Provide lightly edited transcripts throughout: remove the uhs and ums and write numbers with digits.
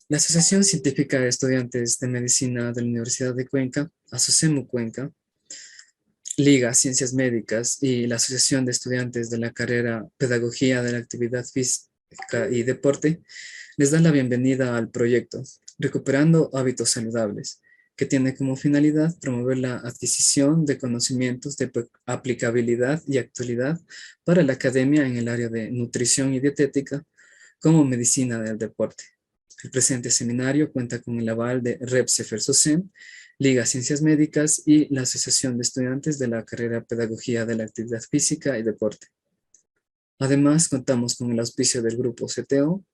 La Asociación Científica de Estudiantes de Medicina de la Universidad de Cuenca, ASOCEMU Cuenca, Liga Ciencias Médicas y la Asociación de Estudiantes de la carrera Pedagogía de la Actividad Física y Deporte les dan la bienvenida al proyecto Recuperando Hábitos Saludables, que tiene como finalidad promover la adquisición de conocimientos de aplicabilidad y actualidad para la academia en el área de nutrición y dietética como medicina del deporte. El presente seminario cuenta con el aval de REPSEFER-SOCEM, Liga Ciencias Médicas y la Asociación de Estudiantes de la carrera Pedagogía de la Actividad Física y Deporte. Además, contamos con el auspicio del Grupo CTO,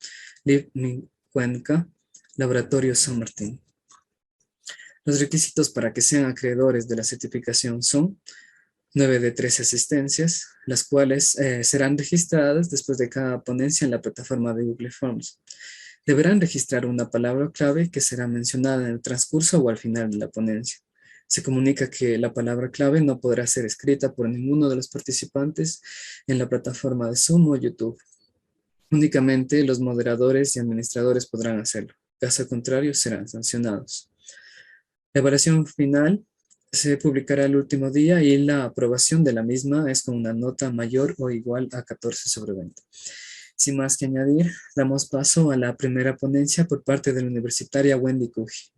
LIVMI Cuenca, Laboratorio San Martín. Los requisitos para que sean acreedores de la certificación son 9 de 13 asistencias, las cuales serán registradas después de cada ponencia en la plataforma de Google Forms. Deberán registrar una palabra clave que será mencionada en el transcurso o al final de la ponencia. Se comunica que la palabra clave no podrá ser escrita por ninguno de los participantes en la plataforma de Zoom o YouTube. Únicamente los moderadores y administradores podrán hacerlo. Caso contrario, serán sancionados. La evaluación final se publicará el último día y la aprobación de la misma es con una nota mayor o igual a 14 sobre 20. Sin más que añadir, damos paso a la primera ponencia por parte de la universitaria Wendy Cuji.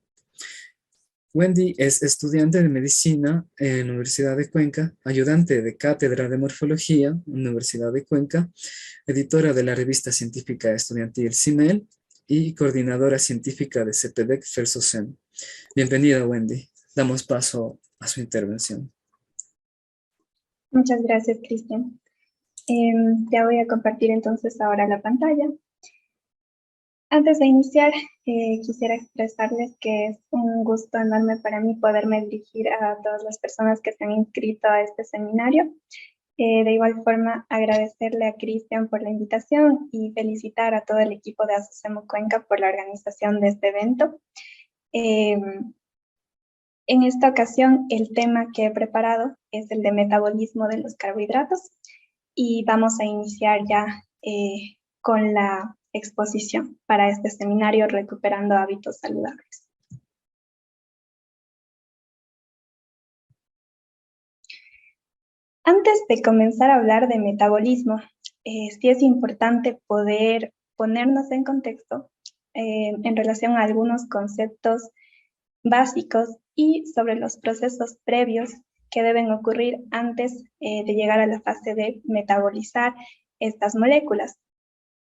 Wendy es estudiante de medicina en la Universidad de Cuenca, ayudante de cátedra de morfología, Universidad de Cuenca, editora de la revista científica estudiantil CIMEL y coordinadora científica de CPDEC FERSOCEM. Bienvenida, Wendy. Damos paso a su intervención. Muchas gracias, Cristian. Ya voy a compartir entonces ahora la pantalla. Antes de iniciar, quisiera expresarles que es un gusto enorme para mí poderme dirigir a todas las personas que se han inscrito a este seminario. De igual forma, agradecerle a Cristian por la invitación y felicitar a todo el equipo de ASOCEMU Cuenca por la organización de este evento. En esta ocasión, el tema que he preparado es el de metabolismo de los carbohidratos y vamos a iniciar ya con la exposición para este seminario Recuperando Hábitos Saludables. Antes de comenzar a hablar de metabolismo, sí es importante poder ponernos en contexto en relación a algunos conceptos básicos y sobre los procesos previos que deben ocurrir antes de llegar a la fase de metabolizar estas moléculas.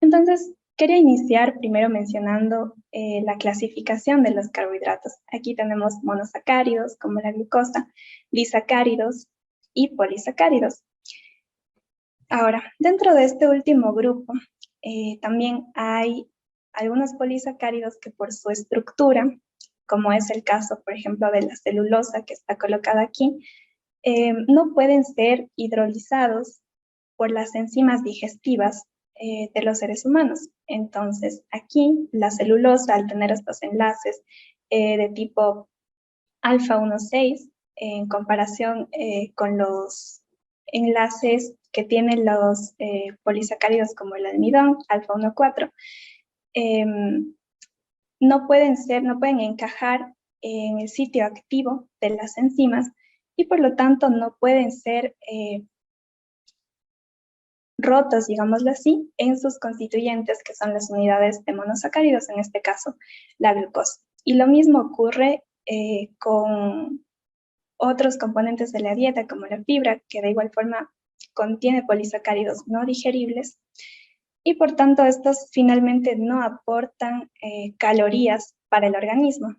Entonces, quería iniciar primero mencionando la clasificación de los carbohidratos. Aquí tenemos monosacáridos como la glucosa, disacáridos y polisacáridos. Ahora, dentro de este último grupo, también hay algunos polisacáridos que por su estructura, como es el caso, por ejemplo, de la celulosa que está colocada aquí, no pueden ser hidrolizados por las enzimas digestivas de los seres humanos. Entonces, aquí la celulosa, al tener estos enlaces de tipo alfa 1,6, en comparación con los enlaces que tienen los polisacáridos como el almidón, alfa 1,4, no pueden encajar en el sitio activo de las enzimas y por lo tanto no pueden ser rotos, digámoslo así, en sus constituyentes, que son las unidades de monosacáridos, en este caso la glucosa. Y lo mismo ocurre con otros componentes de la dieta, como la fibra, que de igual forma contiene polisacáridos no digeribles, y por tanto estos finalmente no aportan calorías para el organismo.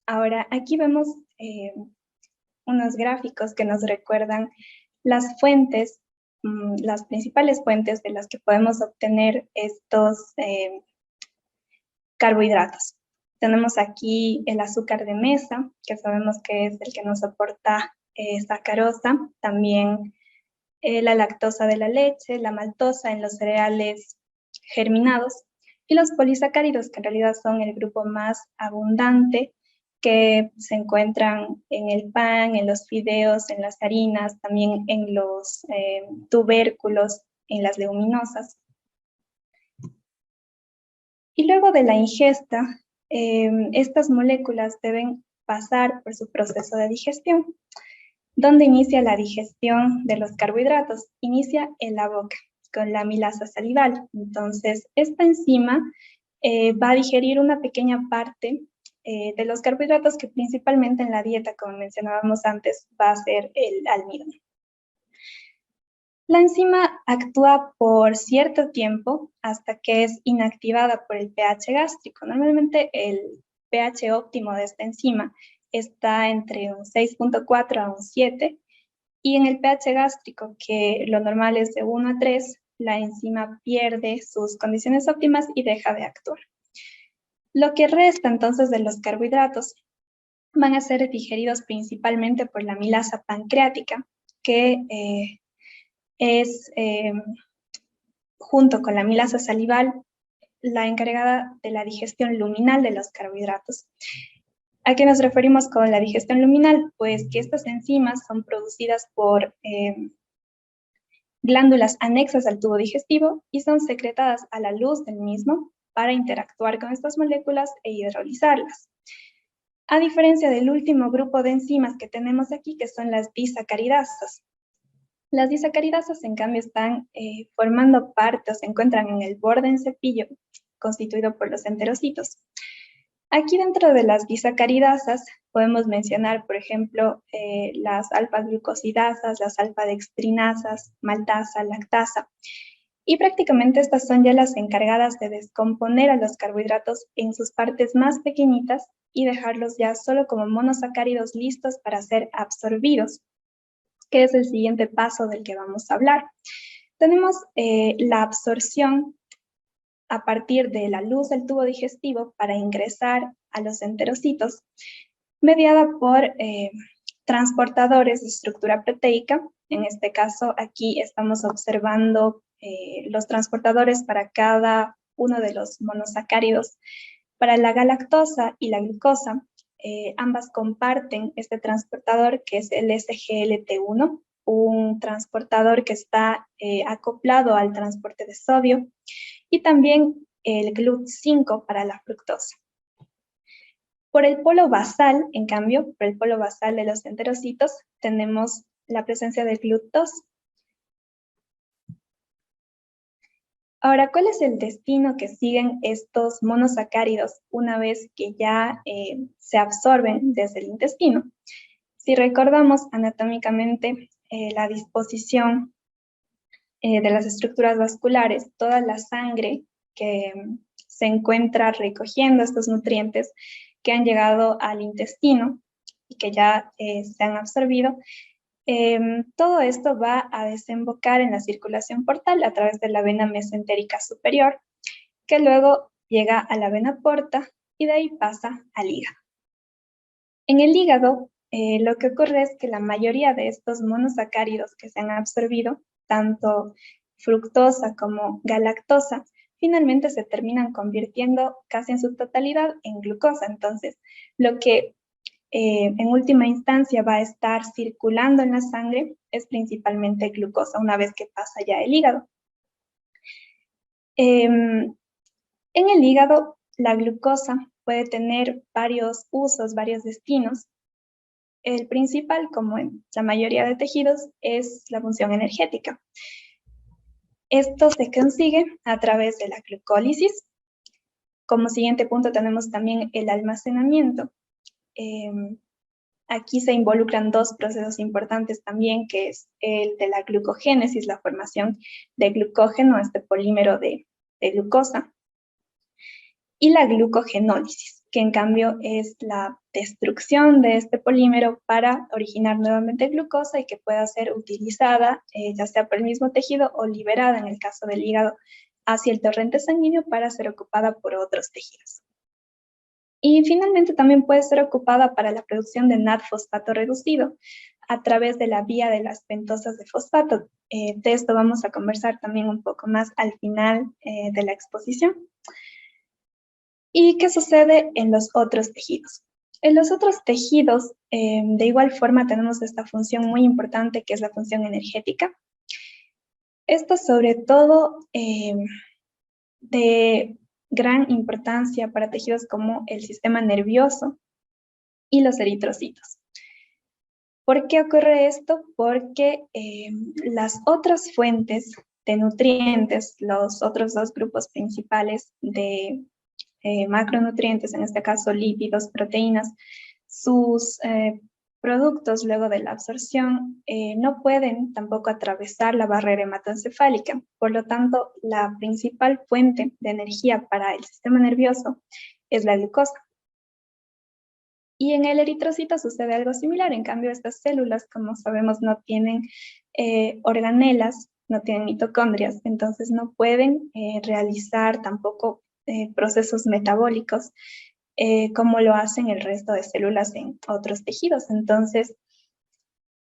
Ahora, aquí vemos unos gráficos que nos recuerdan las fuentes, las principales fuentes de las que podemos obtener estos carbohidratos. Tenemos aquí el azúcar de mesa, que sabemos que es el que nos aporta sacarosa, también la lactosa de la leche, la maltosa en los cereales germinados, y los polisacáridos, que en realidad son el grupo más abundante, que se encuentran en el pan, en los fideos, en las harinas, también en los tubérculos, en las leguminosas. Y luego de la ingesta, estas moléculas deben pasar por su proceso de digestión. ¿Dónde inicia la digestión de los carbohidratos? Inicia en la boca, con la amilasa salival. Entonces, esta enzima va a digerir una pequeña parte de los carbohidratos que principalmente en la dieta, como mencionábamos antes, va a ser el almidón. La enzima actúa por cierto tiempo hasta que es inactivada por el pH gástrico. Normalmente el pH óptimo de esta enzima está entre un 6.4 a un 7, y en el pH gástrico, que lo normal es de 1 a 3, la enzima pierde sus condiciones óptimas y deja de actuar. Lo que resta entonces de los carbohidratos van a ser digeridos principalmente por la amilasa pancreática, que es, junto con la amilasa salival, la encargada de la digestión luminal de los carbohidratos. ¿A qué nos referimos con la digestión luminal? Pues que estas enzimas son producidas por glándulas anexas al tubo digestivo y son secretadas a la luz del mismo para interactuar con estas moléculas e hidrolizarlas. A diferencia del último grupo de enzimas que tenemos aquí, que son las disacaridasas. Las disacaridasas, en cambio, están formando parte o se encuentran en el borde en cepillo constituido por los enterocitos. Aquí dentro de las disacaridasas podemos mencionar, por ejemplo, las alfa-glucosidasas, las alfa-dextrinasas, maltasa, lactasa. Y prácticamente estas son ya las encargadas de descomponer a los carbohidratos en sus partes más pequeñitas y dejarlos ya solo como monosacáridos listos para ser absorbidos, que es el siguiente paso del que vamos a hablar. Tenemos la absorción a partir de la luz del tubo digestivo para ingresar a los enterocitos, mediada por transportadores de estructura proteica. En este caso, aquí estamos observando los transportadores para cada uno de los monosacáridos. Para la galactosa y la glucosa, ambas comparten este transportador, que es el SGLT1, un transportador que está acoplado al transporte de sodio, y también el GLUT5 para la fructosa. Por el polo basal, en cambio, por el polo basal de los enterocitos, tenemos la presencia del GLUT2. Ahora, ¿cuál es el destino que siguen estos monosacáridos una vez que ya se absorben desde el intestino? Si recordamos anatómicamente la disposición de las estructuras vasculares, toda la sangre que se encuentra recogiendo estos nutrientes que han llegado al intestino y que ya se han absorbido, todo esto va a desembocar en la circulación portal a través de la vena mesentérica superior, que luego llega a la vena porta y de ahí pasa al hígado. En el hígado, lo que ocurre es que la mayoría de estos monosacáridos que se han absorbido, tanto fructosa como galactosa, finalmente se terminan convirtiendo casi en su totalidad en glucosa. Entonces, lo que en última instancia va a estar circulando en la sangre es principalmente glucosa una vez que pasa ya el hígado. En el hígado, la glucosa puede tener varios usos, varios destinos. El principal, como en la mayoría de tejidos, es la función energética. Esto se consigue a través de la glucólisis. Como siguiente punto tenemos también el almacenamiento. Aquí se involucran dos procesos importantes también, que es el de la glucogénesis, la formación de glucógeno, este polímero de glucosa, y la glucogenólisis, que en cambio es la destrucción de este polímero para originar nuevamente glucosa y que pueda ser utilizada ya sea por el mismo tejido o liberada, en el caso del hígado, hacia el torrente sanguíneo para ser ocupada por otros tejidos. Y finalmente también puede ser ocupada para la producción de NAD-fosfato reducido a través de la vía de las pentosas de fosfato. De esto vamos a conversar también un poco más al final de la exposición. ¿Y qué sucede en los otros tejidos? En los otros tejidos, de igual forma, tenemos esta función muy importante que es la función energética. Esto sobre todo de gran importancia para tejidos como el sistema nervioso y los eritrocitos. ¿Por qué ocurre esto? Porque las otras fuentes de nutrientes, los otros dos grupos principales de macronutrientes, en este caso lípidos, proteínas, sus productos luego de la absorción no pueden tampoco atravesar la barrera hematoencefálica. Por lo tanto, la principal fuente de energía para el sistema nervioso es la glucosa. Y en el eritrocito sucede algo similar. En cambio, estas células, como sabemos, no tienen organelas, no tienen mitocondrias, entonces no pueden realizar tampoco procesos metabólicos como lo hacen el resto de células en otros tejidos. Entonces,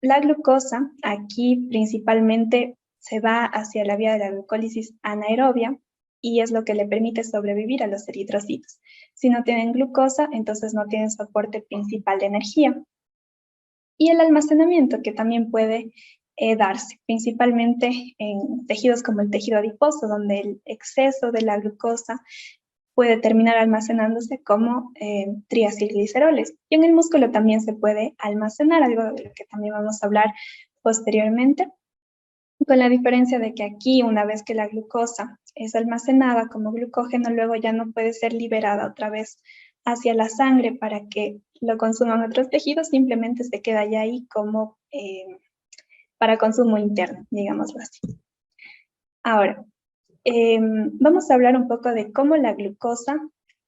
la glucosa aquí principalmente se va hacia la vía de la glucólisis anaerobia y es lo que le permite sobrevivir a los eritrocitos. Si no tienen glucosa, entonces no tienen su aporte principal de energía. Y el almacenamiento, que también puede darse, principalmente en tejidos como el tejido adiposo, donde el exceso de la glucosa puede terminar almacenándose como triacilgliceroles. Y en el músculo también se puede almacenar, algo de lo que también vamos a hablar posteriormente, con la diferencia de que aquí, una vez que la glucosa es almacenada como glucógeno, luego ya no puede ser liberada otra vez hacia la sangre para que lo consuman otros tejidos, simplemente se queda ya ahí como para consumo interno, digámoslo así. Ahora, vamos a hablar un poco de cómo la glucosa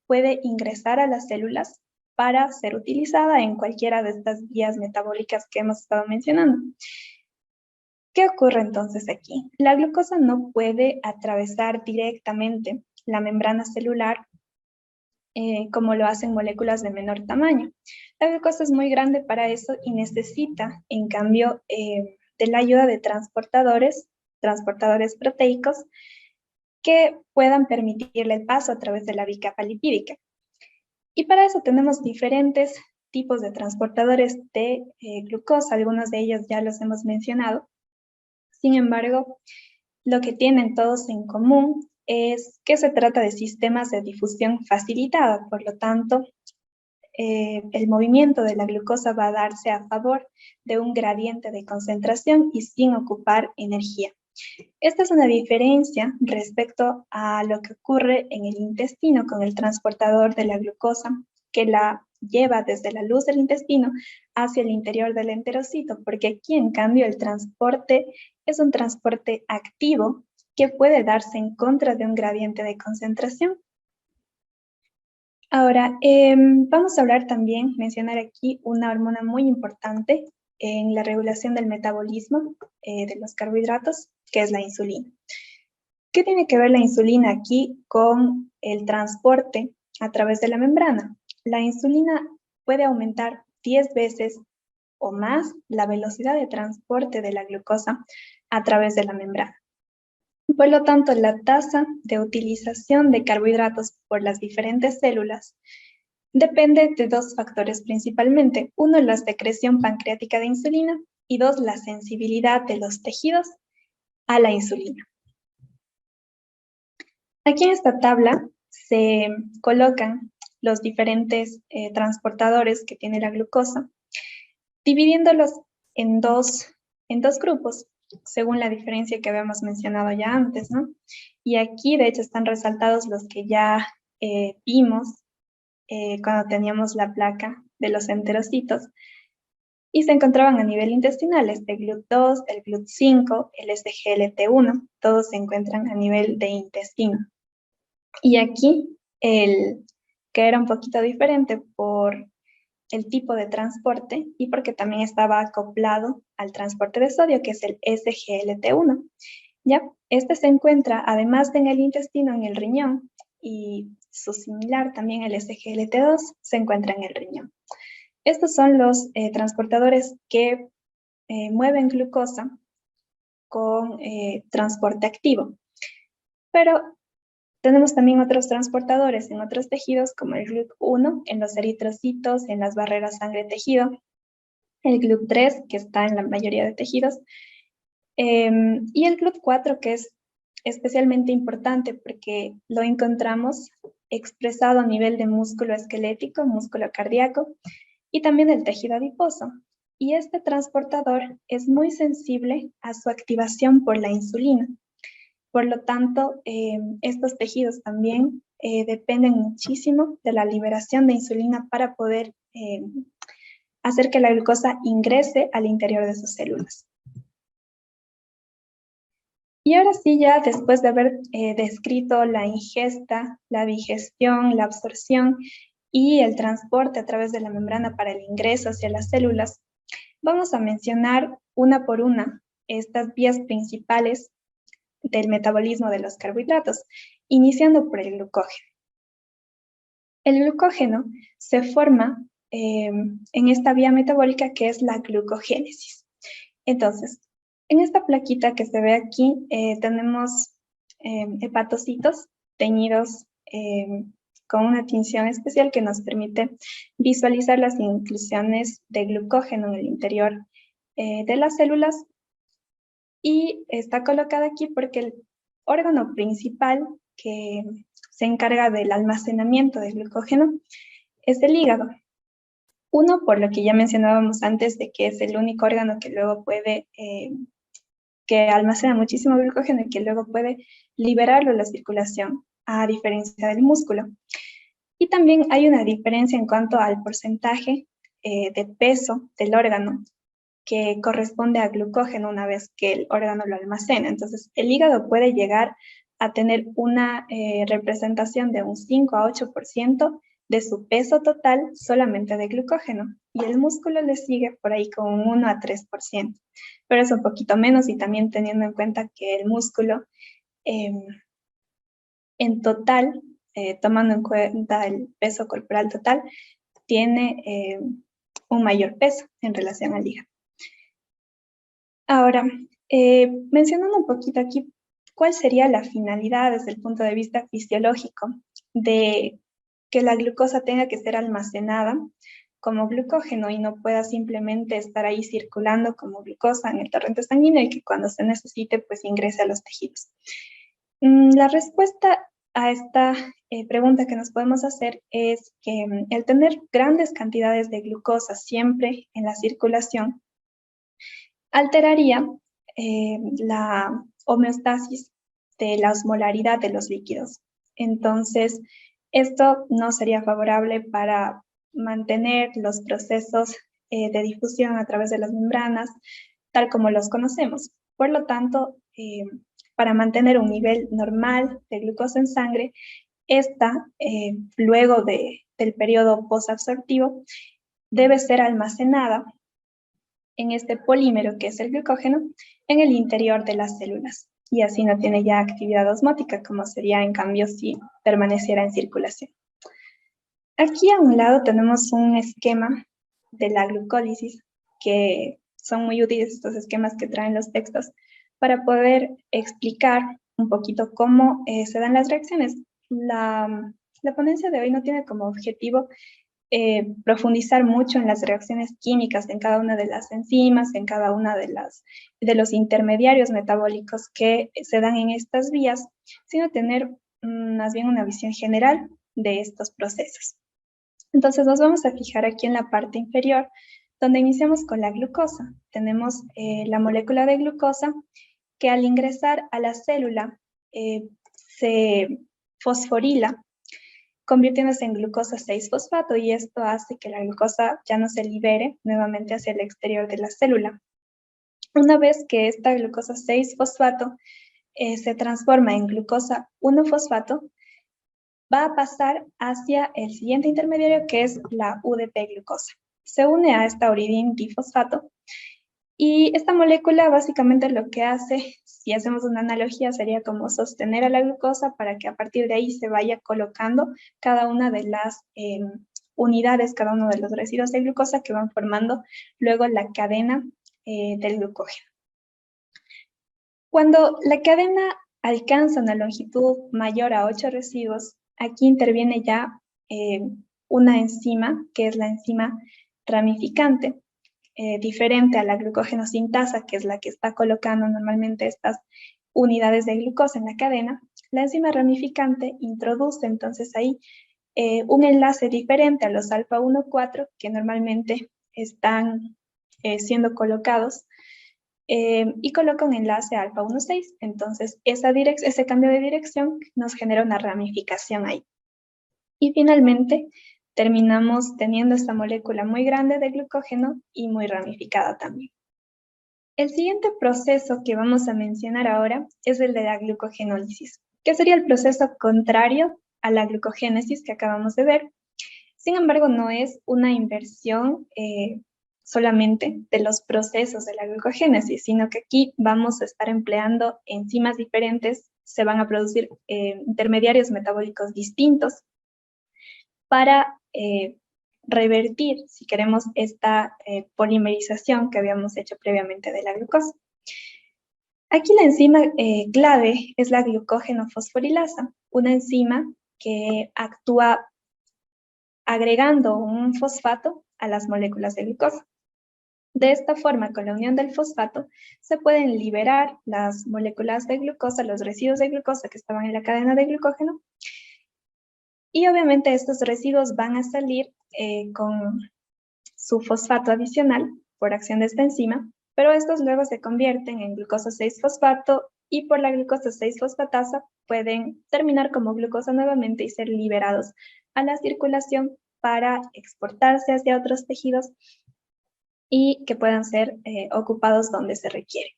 puede ingresar a las células para ser utilizada en cualquiera de estas vías metabólicas que hemos estado mencionando. ¿Qué ocurre entonces aquí? La glucosa no puede atravesar directamente la membrana celular como lo hacen moléculas de menor tamaño. La glucosa es muy grande para eso y necesita, en cambio, de la ayuda de transportadores proteicos, que puedan permitirle el paso a través de la bicapa lipídica. Y para eso tenemos diferentes tipos de transportadores de glucosa, algunos de ellos ya los hemos mencionado. Sin embargo, lo que tienen todos en común es que se trata de sistemas de difusión facilitada, por lo tanto, el movimiento de la glucosa va a darse a favor de un gradiente de concentración y sin ocupar energía. Esta es una diferencia respecto a lo que ocurre en el intestino con el transportador de la glucosa, que la lleva desde la luz del intestino hacia el interior del enterocito, porque aquí en cambio el transporte es un transporte activo que puede darse en contra de un gradiente de concentración. Ahora, vamos a hablar también, mencionar aquí una hormona muy importante en la regulación del metabolismo de los carbohidratos, que es la insulina. ¿Qué tiene que ver la insulina aquí con el transporte a través de la membrana? La insulina puede aumentar 10 veces o más la velocidad de transporte de la glucosa a través de la membrana. Por lo tanto, la tasa de utilización de carbohidratos por las diferentes células depende de dos factores principalmente. Uno, la secreción pancreática de insulina y dos, la sensibilidad de los tejidos a la insulina. Aquí en esta tabla se colocan los diferentes transportadores que tiene la glucosa, dividiéndolos en dos grupos, según la diferencia que habíamos mencionado ya antes, ¿no? Y aquí, de hecho, están resaltados los que ya vimos cuando teníamos la placa de los enterocitos, y se encontraban a nivel intestinal, este GLUT2, el GLUT5, el SGLT1, todos se encuentran a nivel de intestino. Y aquí, el que era un poquito diferente por el tipo de transporte y porque también estaba acoplado al transporte de sodio, que es el SGLT1. ¿Ya? Este se encuentra, además de en el intestino, en el riñón, y su similar también, el SGLT2, se encuentra en el riñón. Estos son los transportadores que mueven glucosa con transporte activo. Pero tenemos también otros transportadores en otros tejidos, como el GLUT1 en los eritrocitos, en las barreras sangre-tejido, el GLUT3 que está en la mayoría de tejidos, y el GLUT4 que es especialmente importante porque lo encontramos expresado a nivel de músculo esquelético, músculo cardíaco y también el tejido adiposo. Y este transportador es muy sensible a su activación por la insulina. Por lo tanto, estos tejidos también dependen muchísimo de la liberación de insulina para poder hacer que la glucosa ingrese al interior de sus células. Y ahora sí, ya después de haber descrito la ingesta, la digestión, la absorción y el transporte a través de la membrana para el ingreso hacia las células, vamos a mencionar una por una estas vías principales del metabolismo de los carbohidratos, iniciando por el glucógeno. El glucógeno se forma en esta vía metabólica que es la glucogénesis. Entonces, en esta plaquita que se ve aquí tenemos hepatocitos teñidos con una tinción especial que nos permite visualizar las inclusiones de glucógeno en el interior de las células, y está colocada aquí porque el órgano principal que se encarga del almacenamiento del glucógeno es el hígado. Uno, por lo que ya mencionábamos antes, de que es el único órgano que luego puede, que almacena muchísimo glucógeno y que luego puede liberarlo a la circulación, a diferencia del músculo. Y también hay una diferencia en cuanto al porcentaje de peso del órgano que corresponde a glucógeno una vez que el órgano lo almacena. Entonces, el hígado puede llegar a tener una representación de un 5 a 8% de su peso total solamente de glucógeno, y el músculo le sigue por ahí con un 1 a 3%, pero es un poquito menos, y también teniendo en cuenta que el músculo en total, tomando en cuenta el peso corporal total, tiene un mayor peso en relación al hígado. Ahora, mencionando un poquito aquí, ¿cuál sería la finalidad desde el punto de vista fisiológico de que la glucosa tenga que ser almacenada como glucógeno y no pueda simplemente estar ahí circulando como glucosa en el torrente sanguíneo y que cuando se necesite, pues ingrese a los tejidos? La respuesta a esta pregunta que nos podemos hacer es que el tener grandes cantidades de glucosa siempre en la circulación alteraría la homeostasis de la osmolaridad de los líquidos. Entonces, esto no sería favorable para mantener los procesos de difusión a través de las membranas, tal como los conocemos. Por lo tanto, para mantener un nivel normal de glucosa en sangre, esta, luego del periodo posabsortivo, debe ser almacenada en este polímero que es el glucógeno en el interior de las células, y así no tiene ya actividad osmótica, como sería en cambio si permaneciera en circulación. Aquí a un lado tenemos un esquema de la glucólisis, que son muy útiles estos esquemas que traen los textos para poder explicar un poquito cómo se dan las reacciones. La ponencia de hoy no tiene como objetivo profundizar mucho en las reacciones químicas, en cada una de las enzimas, en cada una de los intermediarios metabólicos que se dan en estas vías, sino tener más bien una visión general de estos procesos. Entonces nos vamos a fijar aquí en la parte inferior, donde iniciamos con la glucosa. Tenemos la molécula de glucosa que al ingresar a la célula se fosforila, convirtiéndose en glucosa 6-fosfato, y esto hace que la glucosa ya no se libere nuevamente hacia el exterior de la célula. Una vez que esta glucosa 6-fosfato se transforma en glucosa 1-fosfato, va a pasar hacia el siguiente intermediario, que es la UDP-glucosa. Se une a esta uridín difosfato, y esta molécula básicamente lo que hace, si hacemos una analogía, sería como sostener a la glucosa para que a partir de ahí se vaya colocando cada una de las unidades, cada uno de los residuos de glucosa que van formando luego la cadena del glucógeno. Cuando la cadena alcanza una longitud mayor a 8 residuos, aquí interviene ya una enzima, que es la enzima ramificante, diferente a la glucógeno sintasa, que es la que está colocando normalmente estas unidades de glucosa en la cadena, la enzima ramificante introduce entonces ahí un enlace diferente a los alfa 1,4 que normalmente están siendo colocados y coloca un enlace alfa 1,6. Entonces, ese cambio de dirección nos genera una ramificación ahí. Y finalmente, terminamos teniendo esta molécula muy grande de glucógeno y muy ramificada también. El siguiente proceso que vamos a mencionar ahora es el de la glucogenólisis, que sería el proceso contrario a la glucogénesis que acabamos de ver. Sin embargo, no es una inversión solamente de los procesos de la glucogénesis, sino que aquí vamos a estar empleando enzimas diferentes, se van a producir intermediarios metabólicos distintos para revertir, si queremos, esta polimerización que habíamos hecho previamente de la glucosa. Aquí la enzima clave es la glucógeno-fosforilasa, una enzima que actúa agregando un fosfato a las moléculas de glucosa. De esta forma, con la unión del fosfato, se pueden liberar las moléculas de glucosa, los residuos de glucosa que estaban en la cadena de glucógeno, y obviamente estos residuos van a salir con su fosfato adicional por acción de esta enzima, pero estos luego se convierten en glucosa 6-fosfato y por la glucosa 6-fosfatasa pueden terminar como glucosa nuevamente y ser liberados a la circulación para exportarse hacia otros tejidos y que puedan ser ocupados donde se requiere.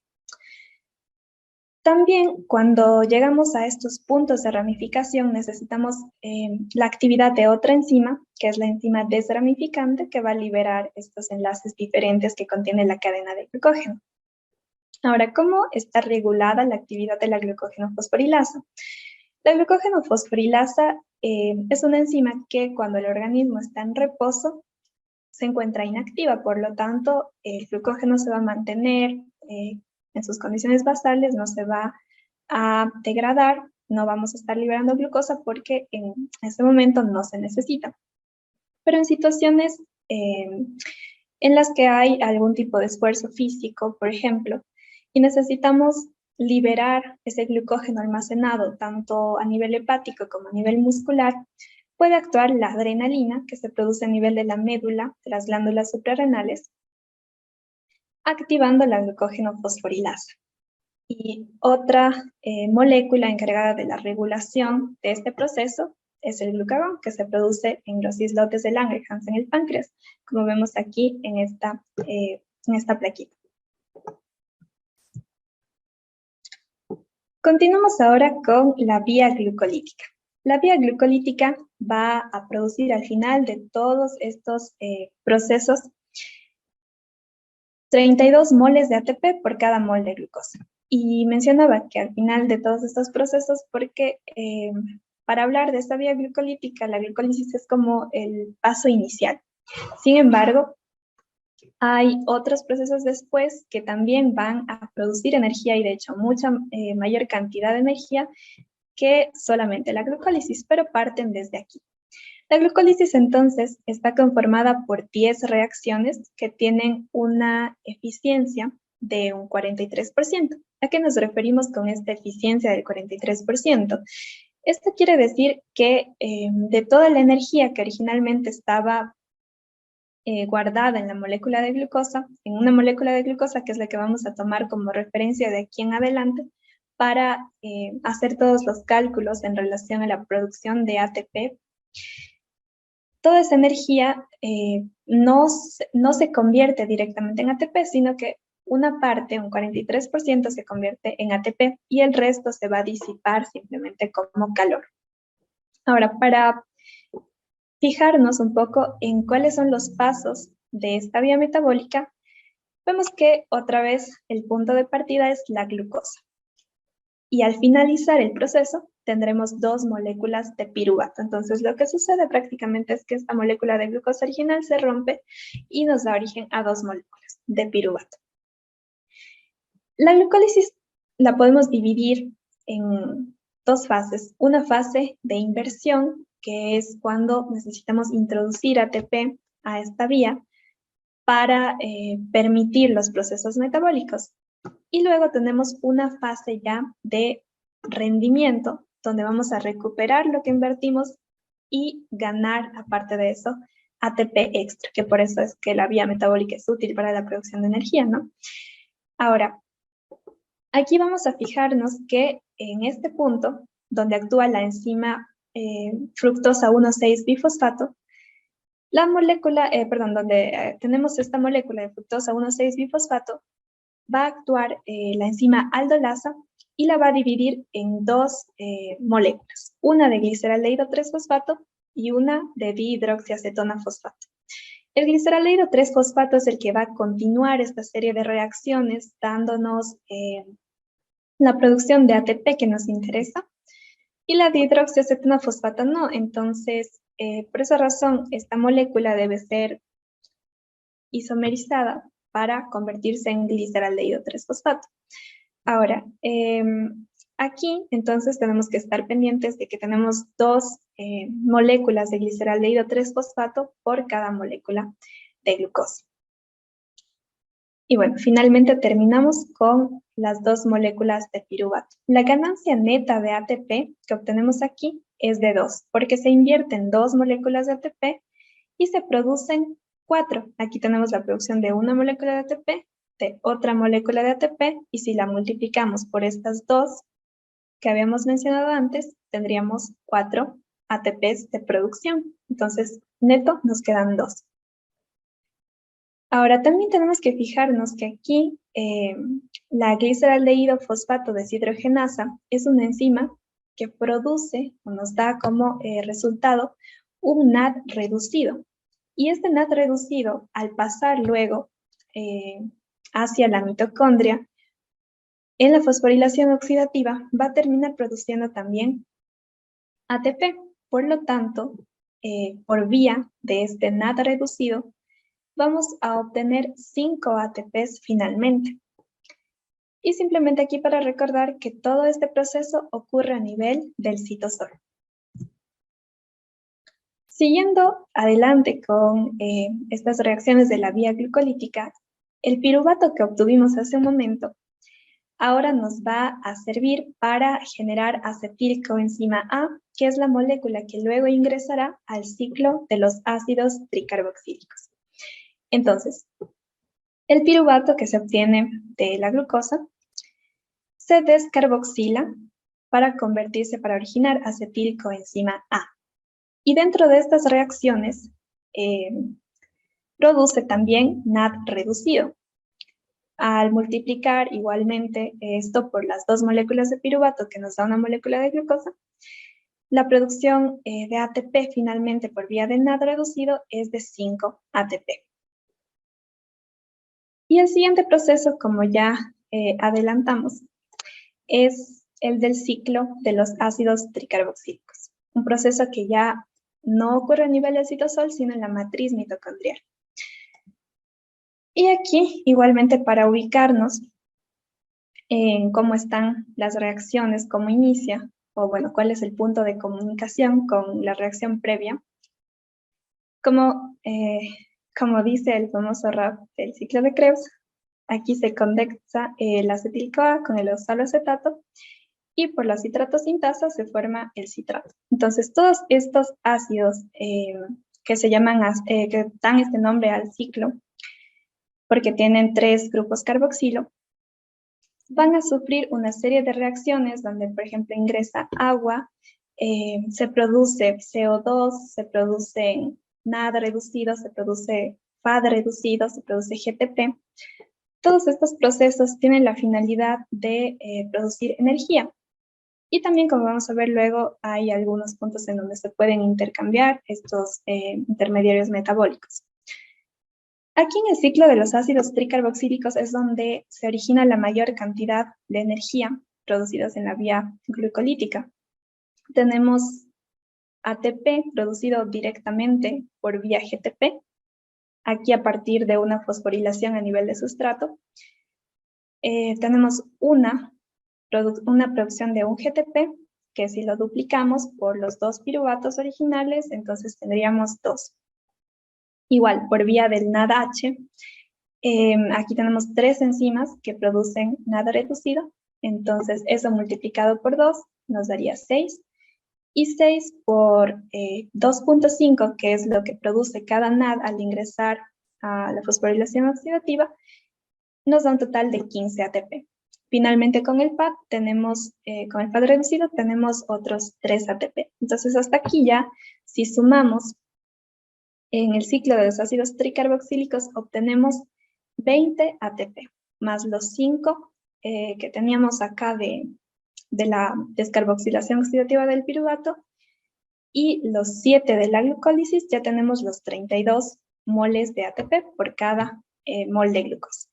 También cuando llegamos a estos puntos de ramificación necesitamos la actividad de otra enzima, que es la enzima desramificante, que va a liberar estos enlaces diferentes que contiene la cadena de glucógeno. Ahora, ¿cómo está regulada la actividad de la glucógeno-fosforilasa? La glucógeno-fosforilasa es una enzima que cuando el organismo está en reposo se encuentra inactiva, por lo tanto el glucógeno se va a mantener en sus condiciones basales, no se va a degradar, no vamos a estar liberando glucosa porque en ese momento no se necesita. Pero en situaciones en las que hay algún tipo de esfuerzo físico, por ejemplo, y necesitamos liberar ese glucógeno almacenado tanto a nivel hepático como a nivel muscular, puede actuar la adrenalina que se produce a nivel de la médula, de las glándulas suprarrenales, activando la glucógeno-fosforilasa. Y otra molécula encargada de la regulación de este proceso es el glucagón, que se produce en los islotes de Langerhans en el páncreas, como vemos aquí en esta plaquita. Continuamos ahora con la vía glucolítica. La vía glucolítica va a producir al final de todos estos procesos 32 moles de ATP por cada mol de glucosa. Y mencionaba que al final de todos estos procesos, porque para hablar de esta vía glucolítica, la glucólisis es como el paso inicial. Sin embargo, hay otros procesos después que también van a producir energía y de hecho mucha mayor cantidad de energía que solamente la glucólisis, pero parten desde aquí. La glucólisis entonces está conformada por 10 reacciones que tienen una eficiencia de un 43%. ¿A qué nos referimos con esta eficiencia del 43%? Esto quiere decir que de toda la energía que originalmente estaba guardada en la molécula de glucosa, en una molécula de glucosa que es la que vamos a tomar como referencia de aquí en adelante, para hacer todos los cálculos en relación a la producción de ATP, toda esa energía no se convierte directamente en ATP, sino que una parte, un 43%, se convierte en ATP y el resto se va a disipar simplemente como calor. Ahora, para fijarnos un poco en cuáles son los pasos de esta vía metabólica, vemos que otra vez el punto de partida es la glucosa. Y al finalizar el proceso, tendremos 2 moléculas de piruvato. Entonces, lo que sucede prácticamente es que esta molécula de glucosa original se rompe y nos da origen a 2 moléculas de piruvato. La glucólisis la podemos dividir en 2 fases. Una fase de inversión, que es cuando necesitamos introducir ATP a esta vía para permitir los procesos metabólicos. Y luego tenemos una fase ya de rendimiento, donde vamos a recuperar lo que invertimos y ganar, aparte de eso, ATP extra, que por eso es que la vía metabólica es útil para la producción de energía, ¿no? Ahora, aquí vamos a fijarnos que en este punto, donde actúa la enzima fructosa 1,6-bifosfato, la molécula, donde tenemos esta molécula de fructosa 1,6-bifosfato, va a actuar la enzima aldolasa y la va a dividir en dos moléculas, una de gliceraldehído 3-fosfato y una de dihidroxiacetona fosfato. El gliceraldehído 3-fosfato es el que va a continuar esta serie de reacciones dándonos la producción de ATP que nos interesa y la dihidroxiacetona fosfato no. Entonces, por esa razón, esta molécula debe ser isomerizada para convertirse en gliceraldehído 3-fosfato. Ahora, aquí entonces tenemos que estar pendientes de que tenemos dos moléculas de gliceraldehído 3-fosfato por cada molécula de glucosa. Y bueno, finalmente terminamos con las dos moléculas de piruvato. La ganancia neta de ATP que obtenemos aquí es de 2, porque se invierten dos moléculas de ATP y se producen 4. Aquí tenemos la producción de una molécula de ATP, de otra molécula de ATP, y si la multiplicamos por estas dos que habíamos mencionado antes, tendríamos 4 ATPs de producción. Entonces, neto nos quedan 2. Ahora, también tenemos que fijarnos que aquí la gliceraldehído fosfato deshidrogenasa es una enzima que produce o nos da como resultado un NAD reducido. Y este NAD reducido, al pasar luego hacia la mitocondria, en la fosforilación oxidativa va a terminar produciendo también ATP. Por lo tanto, por vía de este NAD reducido, vamos a obtener 5 ATPs finalmente. Y simplemente aquí para recordar que todo este proceso ocurre a nivel del citosol. Siguiendo adelante con estas reacciones de la vía glucolítica, el piruvato que obtuvimos hace un momento ahora nos va a servir para generar acetilcoenzima A, que es la molécula que luego ingresará al ciclo de los ácidos tricarboxílicos. Entonces, el piruvato que se obtiene de la glucosa se descarboxila para para originar acetilcoenzima A. Y dentro de estas reacciones produce también NAD reducido. Al multiplicar igualmente esto por las dos moléculas de piruvato que nos da una molécula de glucosa, la producción de ATP finalmente por vía de NAD reducido es de 5 ATP. Y el siguiente proceso, como ya adelantamos, es el del ciclo de los ácidos tricarboxílicos. Un proceso que ya no ocurre a nivel del citosol, sino en la matriz mitocondrial. Y aquí, igualmente para ubicarnos en cómo están las reacciones, cómo inicia, o bueno, cuál es el punto de comunicación con la reacción previa, como dice el famoso rap del ciclo de Krebs, aquí se condensa el acetil-CoA con el oxaloacetato y por la citratosintasa se forma el citrato. Entonces, todos estos ácidos que se llaman, que dan este nombre al ciclo, porque tienen 3 grupos carboxilo, van a sufrir una serie de reacciones donde, por ejemplo, ingresa agua, se produce CO2, se produce NAD reducido, se produce FAD reducido, se produce GTP. Todos estos procesos tienen la finalidad de producir energía. Y también, como vamos a ver luego, hay algunos puntos en donde se pueden intercambiar estos intermediarios metabólicos. Aquí en el ciclo de los ácidos tricarboxílicos es donde se origina la mayor cantidad de energía producidas en la vía glucolítica. Tenemos ATP producido directamente por vía GTP, aquí a partir de una fosforilación a nivel de sustrato. Tenemos una producción de un GTP, que si lo duplicamos por los 2 piruvatos originales, entonces tendríamos 2. Igual, por vía del NADH, Aquí tenemos 3 enzimas que producen NAD reducido, entonces eso multiplicado por 2 nos daría 6, y 6 por 2.5, que es lo que produce cada NAD al ingresar a la fosforilación oxidativa, nos da un total de 15 ATP. Finalmente con el PAD con el PAD reducido tenemos otros 3 ATP. Entonces hasta aquí ya, si sumamos en el ciclo de los ácidos tricarboxílicos, obtenemos 20 ATP, más los 5 que teníamos acá de la descarboxilación oxidativa del piruvato, y los 7 de la glucólisis, ya tenemos los 32 moles de ATP por cada mol de glucosa.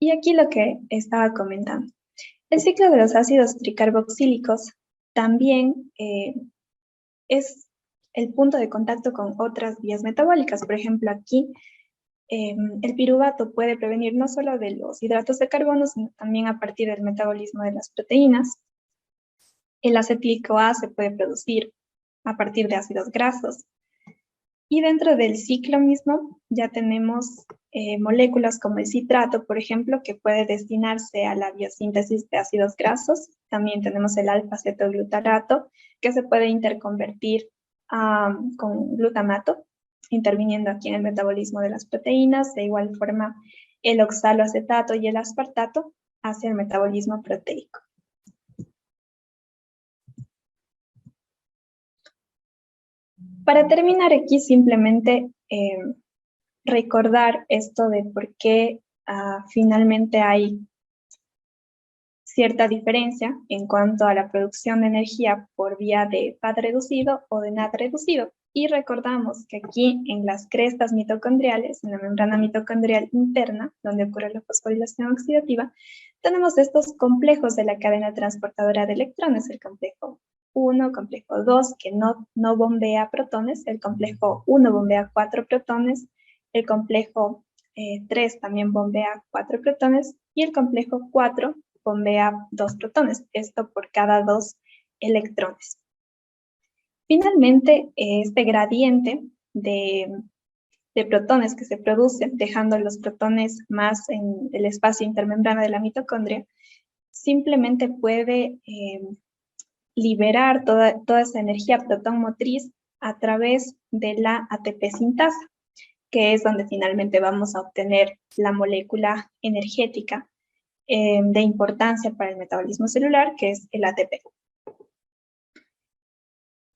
Y aquí lo que estaba comentando. El ciclo de los ácidos tricarboxílicos también es el punto de contacto con otras vías metabólicas. Por ejemplo, aquí el piruvato puede prevenir no solo de los hidratos de carbono, sino también a partir del metabolismo de las proteínas. El acetílico A se puede producir a partir de ácidos grasos. Y dentro del ciclo mismo ya tenemos moléculas como el citrato, por ejemplo, que puede destinarse a la biosíntesis de ácidos grasos. También tenemos el alfa-cetoglutarato, que se puede interconvertir con glutamato, interviniendo aquí en el metabolismo de las proteínas. De igual forma, el oxaloacetato y el aspartato hacia el metabolismo proteico. Para terminar aquí, simplemente recordar esto de por qué finalmente hay cierta diferencia en cuanto a la producción de energía por vía de PAD reducido o de NAD reducido. Y recordamos que aquí en las crestas mitocondriales, en la membrana mitocondrial interna, donde ocurre la fosforilación oxidativa, tenemos estos complejos de la cadena transportadora de electrones, el complejo 1, complejo 2, que no bombea protones, el complejo 1 bombea 4 protones, el complejo 3 también bombea 4 protones, y el complejo 4 bombea 2 protones, esto por cada 2 electrones. Finalmente, este gradiente de protones que se produce, dejando los protones más en el espacio intermembrana de la mitocondria, simplemente puede liberar toda esa energía proton motriz a través de la ATP sintasa, que es donde finalmente vamos a obtener la molécula energética de importancia para el metabolismo celular, que es el ATP.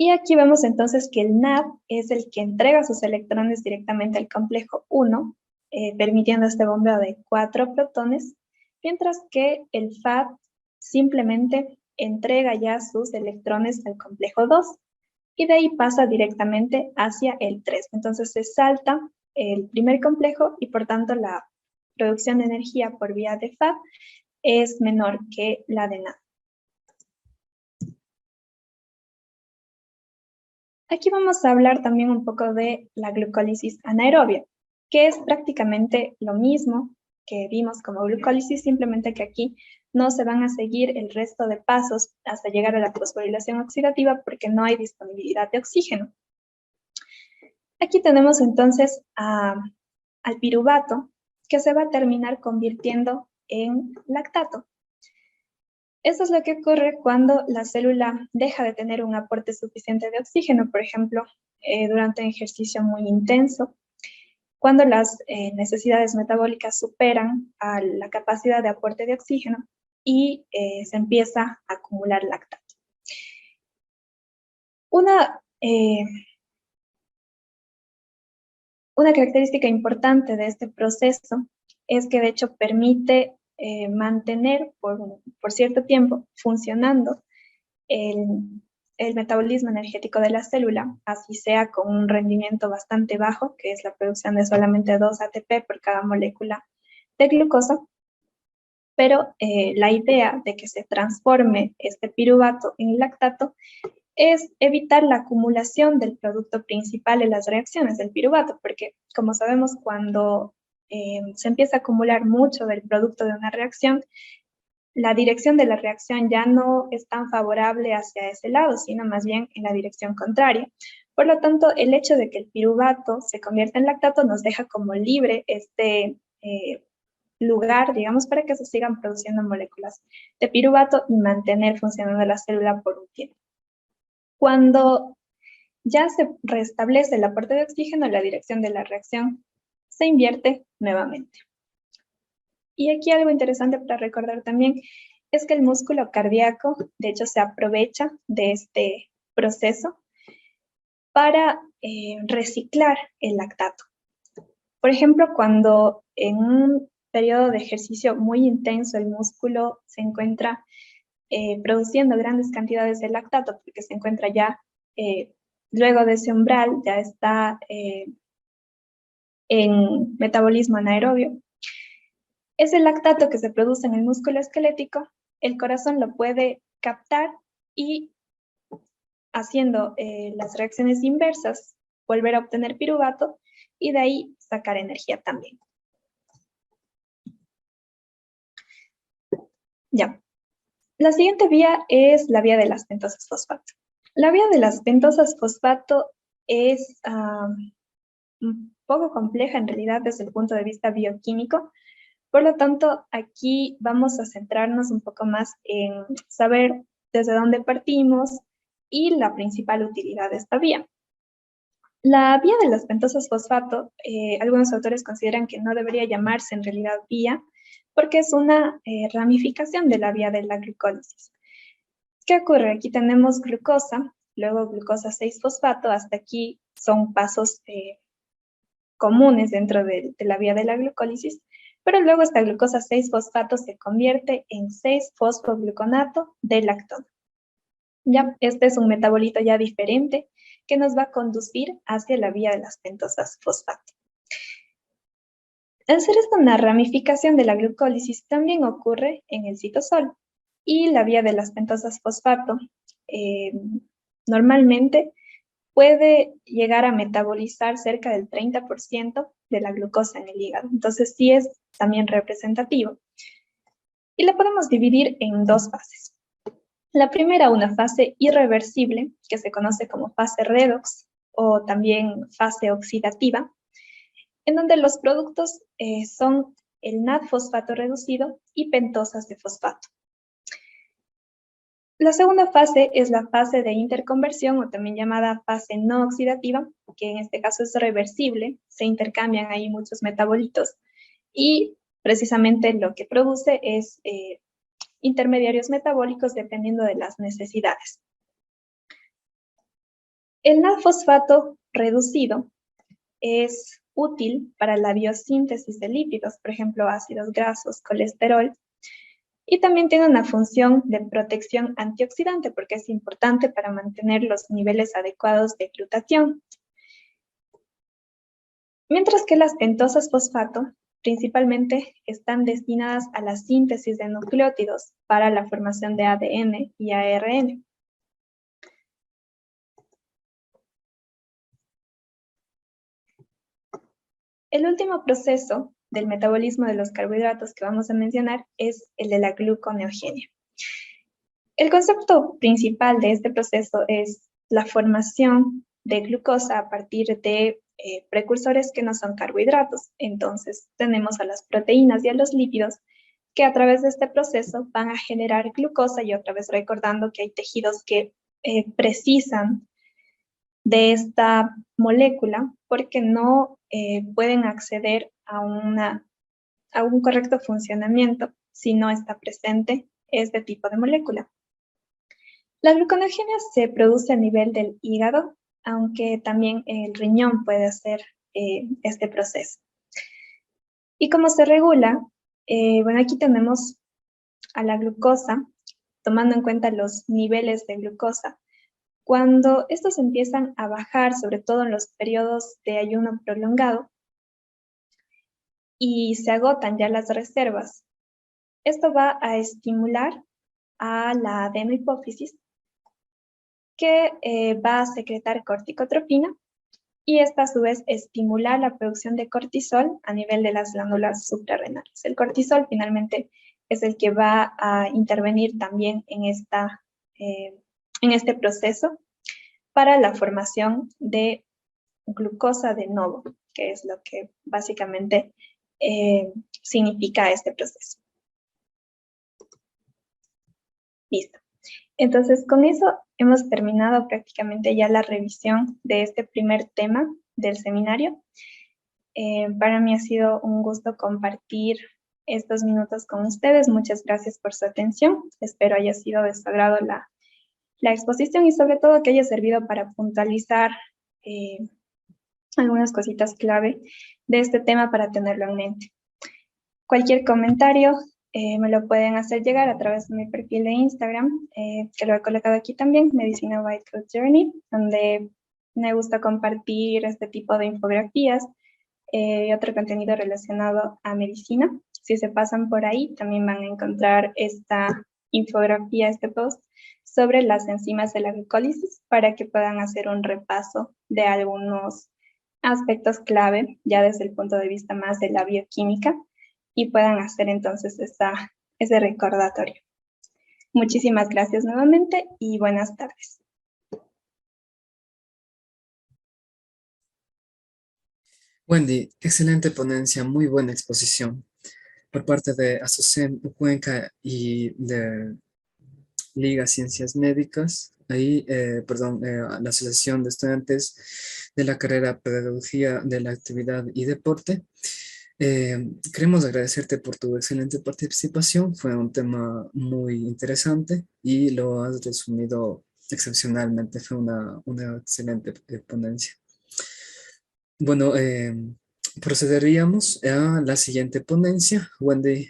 Y aquí vemos entonces que el NAD es el que entrega sus electrones directamente al complejo 1, permitiendo este bombeo de 4 protones, mientras que el FAD simplemente entrega ya sus electrones al complejo 2, y de ahí pasa directamente hacia el 3. Entonces se salta el primer complejo y por tanto la producción de energía por vía de FAD es menor que la de NAD. Aquí vamos a hablar también un poco de la glucólisis anaerobia, que es prácticamente lo mismo que vimos como glucólisis, simplemente que aquí no se van a seguir el resto de pasos hasta llegar a la fosforilación oxidativa porque no hay disponibilidad de oxígeno. Aquí tenemos entonces al piruvato, que se va a terminar convirtiendo en lactato. Eso es lo que ocurre cuando la célula deja de tener un aporte suficiente de oxígeno, por ejemplo, durante un ejercicio muy intenso, cuando las necesidades metabólicas superan a la capacidad de aporte de oxígeno y se empieza a acumular lactato. Una característica importante de este proceso es que de hecho permite mantener por cierto tiempo funcionando el metabolismo energético de la célula, así sea con un rendimiento bastante bajo, que es la producción de solamente 2 ATP por cada molécula de glucosa, pero la idea de que se transforme este piruvato en lactato es evitar la acumulación del producto principal en las reacciones del piruvato, porque como sabemos, cuando se empieza a acumular mucho del producto de una reacción, la dirección de la reacción ya no es tan favorable hacia ese lado, sino más bien en la dirección contraria. Por lo tanto, el hecho de que el piruvato se convierta en lactato nos deja como libre este lugar, digamos, para que se sigan produciendo moléculas de piruvato y mantener funcionando la célula por un tiempo. Cuando ya se restablece el aporte de oxígeno, la dirección de la reacción se invierte nuevamente. Y aquí algo interesante para recordar también es que el músculo cardíaco, de hecho, se aprovecha de este proceso para reciclar el lactato. Por ejemplo, cuando en un periodo de ejercicio muy intenso el músculo se encuentra produciendo grandes cantidades de lactato, porque se encuentra ya luego de ese umbral, ya está en metabolismo anaerobio. Ese lactato que se produce en el músculo esquelético, el corazón lo puede captar y haciendo las reacciones inversas, volver a obtener piruvato y de ahí sacar energía también. Ya. La siguiente vía es la vía de las pentosas fosfato. La vía de las pentosas fosfato es un poco compleja en realidad desde el punto de vista bioquímico. Por lo tanto, aquí vamos a centrarnos un poco más en saber desde dónde partimos y la principal utilidad de esta vía. La vía de las pentosas fosfato, algunos autores consideran que no debería llamarse en realidad vía, porque es una ramificación de la vía de la glucólisis. ¿Qué ocurre? Aquí tenemos glucosa, luego glucosa 6-fosfato, hasta aquí son pasos comunes dentro de la vía de la glucólisis, pero luego esta glucosa 6-fosfato se convierte en 6-fosfogluconato de lactona. Ya, este es un metabolito ya diferente que nos va a conducir hacia la vía de las pentosas fosfato. Al ser esta una ramificación de la glucólisis, también ocurre en el citosol, y la vía de las pentosas fosfato normalmente puede llegar a metabolizar cerca del 30% de la glucosa en el hígado. Entonces sí es también representativo. Y la podemos dividir en dos fases. La primera, una fase irreversible, que se conoce como fase redox o también fase oxidativa, en donde los productos son el NAD-fosfato reducido y pentosas de fosfato. La segunda fase es la fase de interconversión, o también llamada fase no oxidativa, que en este caso es reversible, se intercambian ahí muchos metabolitos y precisamente lo que produce es intermediarios metabólicos dependiendo de las necesidades. El NAD-fosfato reducido es útil para la biosíntesis de lípidos, por ejemplo, ácidos grasos, colesterol, y también tiene una función de protección antioxidante porque es importante para mantener los niveles adecuados de glutatión. Mientras que las pentosas fosfato principalmente están destinadas a la síntesis de nucleótidos para la formación de ADN y ARN. El último proceso del metabolismo de los carbohidratos que vamos a mencionar es el de la gluconeogenia. El concepto principal de este proceso es la formación de glucosa a partir de precursores que no son carbohidratos. Entonces tenemos a las proteínas y a los lípidos que a través de este proceso van a generar glucosa, y otra vez recordando que hay tejidos que precisan de esta molécula porque no pueden acceder a un correcto funcionamiento si no está presente este tipo de molécula. La gluconeogenia se produce a nivel del hígado, aunque también el riñón puede hacer este proceso. ¿Y cómo se regula? Bueno, aquí tenemos a la glucosa, tomando en cuenta los niveles de glucosa. Cuando estos empiezan a bajar, sobre todo en los periodos de ayuno prolongado, y se agotan ya las reservas, esto va a estimular a la adenohipófisis, que va a secretar corticotropina, y esta a su vez estimular la producción de cortisol a nivel de las glándulas suprarrenales. El cortisol finalmente es el que va a intervenir también en este proceso para la formación de glucosa de novo, que es lo que básicamente significa este proceso. Listo. Entonces, con eso hemos terminado prácticamente ya la revisión de este primer tema del seminario. Para mí ha sido un gusto compartir estos minutos con ustedes. Muchas gracias por su atención. Espero haya sido de su agrado la exposición y sobre todo que haya servido para puntualizar algunas cositas clave de este tema para tenerlo en mente. Cualquier comentario me lo pueden hacer llegar a través de mi perfil de Instagram, que lo he colocado aquí también, Medicina White Coat Journey, donde me gusta compartir este tipo de infografías y otro contenido relacionado a medicina. Si se pasan por ahí, también van a encontrar esta infografía, este post, sobre las enzimas de la glicólisis para que puedan hacer un repaso de algunos aspectos clave, ya desde el punto de vista más de la bioquímica, y puedan hacer entonces ese recordatorio. Muchísimas gracias nuevamente y buenas tardes. Wendy, excelente ponencia, muy buena exposición por parte de ASOCEM Cuenca y de Liga Ciencias Médicas, la Asociación de Estudiantes de la carrera Pedagogía de la Actividad y Deporte. Queremos agradecerte por tu excelente participación, fue un tema muy interesante y lo has resumido excepcionalmente, fue una excelente ponencia. Bueno, procederíamos a la siguiente ponencia. Wendy,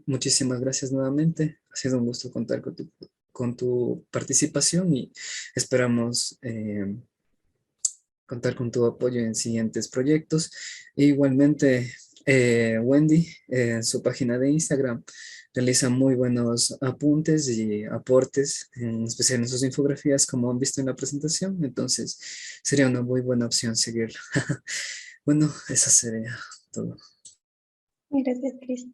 muchísimas gracias nuevamente. Ha sido un gusto contar con tu participación y esperamos contar con tu apoyo en siguientes proyectos. E igualmente, Wendy, en su página de Instagram, realiza muy buenos apuntes y aportes, en especial en sus infografías, como han visto en la presentación. Entonces, sería una muy buena opción seguirla. Bueno, eso sería todo. Gracias, Cris.